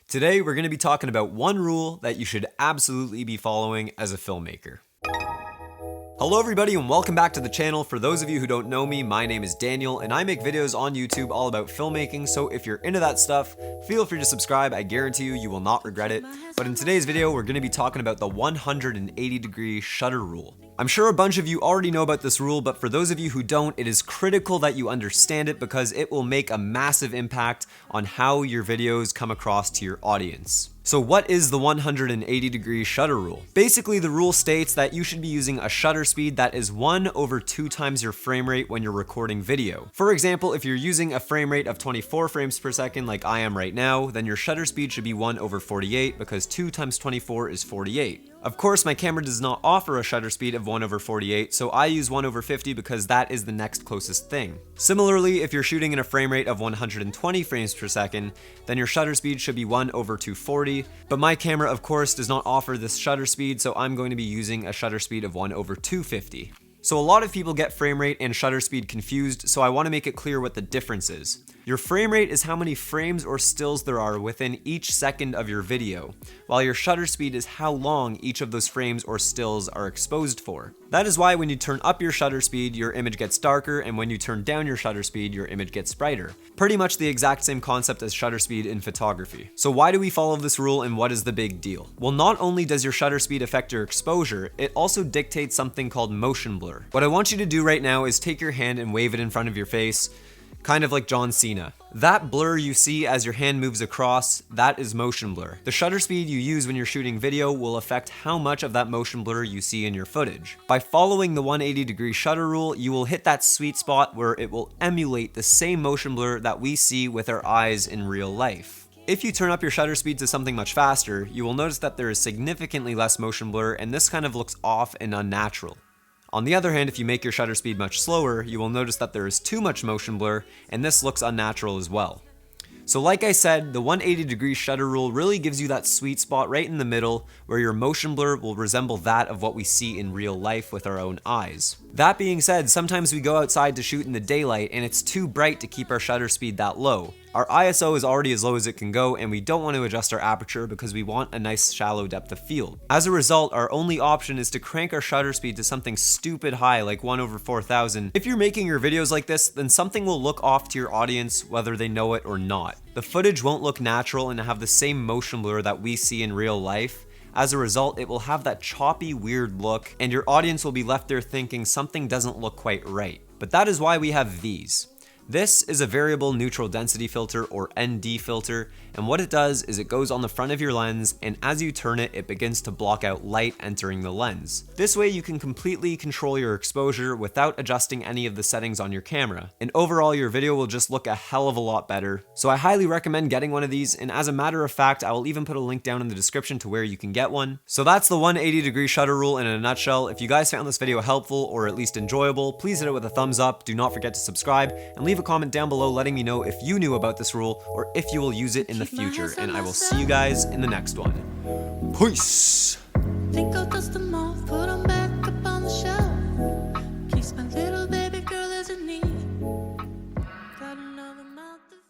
Today, we're going to be talking about one rule that you should absolutely be following as a filmmaker. Hello everybody and welcome back to the channel. For those of you who don't know me, my name is Daniel and I make videos on YouTube all about filmmaking, so if you're into that stuff, feel free to subscribe. I guarantee you will not regret it. But in today's video, we're going to be talking about the 180-degree shutter rule. I'm sure a bunch of you already know about this rule, but for those of you who don't, it is critical that you understand it because it will make a massive impact on how your videos come across to your audience. So what is the 180-degree shutter rule? Basically, the rule states that you should be using a shutter speed that is 1/2 times your frame rate when you're recording video. For example, if you're using a frame rate of 24 frames per second like I am right now, then your shutter speed should be 1/48 because 2 times 24 is 48. Of course, my camera does not offer a shutter speed of 1/48, so I use 1/50 because that is the next closest thing. Similarly, if you're shooting in a frame rate of 120 frames per second, then your shutter speed should be 1/240, but my camera, of course, does not offer this shutter speed, so I'm going to be using a shutter speed of 1/250. So a lot of people get frame rate and shutter speed confused, so I want to make it clear what the difference is. Your frame rate is how many frames or stills there are within each second of your video, while your shutter speed is how long each of those frames or stills are exposed for. That is why when you turn up your shutter speed, your image gets darker, and when you turn down your shutter speed, your image gets brighter. Pretty much the exact same concept as shutter speed in photography. So why do we follow this rule and what is the big deal? Well, not only does your shutter speed affect your exposure, it also dictates something called motion blur. What I want you to do right now is take your hand and wave it in front of your face, kind of like John Cena. That blur you see as your hand moves across, that is motion blur. The shutter speed you use when you're shooting video will affect how much of that motion blur you see in your footage. By following the 180-degree shutter rule, you will hit that sweet spot where it will emulate the same motion blur that we see with our eyes in real life. If you turn up your shutter speed to something much faster, you will notice that there is significantly less motion blur, and this kind of looks off and unnatural. On the other hand, if you make your shutter speed much slower, you will notice that there is too much motion blur, and this looks unnatural as well. So like I said, the 180-degree shutter rule really gives you that sweet spot right in the middle where your motion blur will resemble that of what we see in real life with our own eyes. That being said, sometimes we go outside to shoot in the daylight and it's too bright to keep our shutter speed that low. Our ISO is already as low as it can go, and we don't want to adjust our aperture because we want a nice shallow depth of field. As a result, our only option is to crank our shutter speed to something stupid high like 1/4000. If you're making your videos like this, then something will look off to your audience whether they know it or not. The footage won't look natural and have the same motion blur that we see in real life. As a result, it will have that choppy, weird look, and your audience will be left there thinking something doesn't look quite right. But that is why we have these. This is a variable neutral density filter, or ND filter, and what it does is it goes on the front of your lens, and as you turn it, it begins to block out light entering the lens. This way you can completely control your exposure without adjusting any of the settings on your camera, and overall your video will just look a hell of a lot better. So I highly recommend getting one of these, and as a matter of fact, I will even put a link down in the description to where you can get one. So that's the 180-degree shutter rule in a nutshell. If you guys found this video helpful or at least enjoyable, please hit it with a thumbs up. Do not forget to subscribe and leave a comment down below letting me know if you knew about this rule or if you will use it in the future, and I will see you guys in the next one. Peace! Think I'll dust them off, put them back up on the shelf.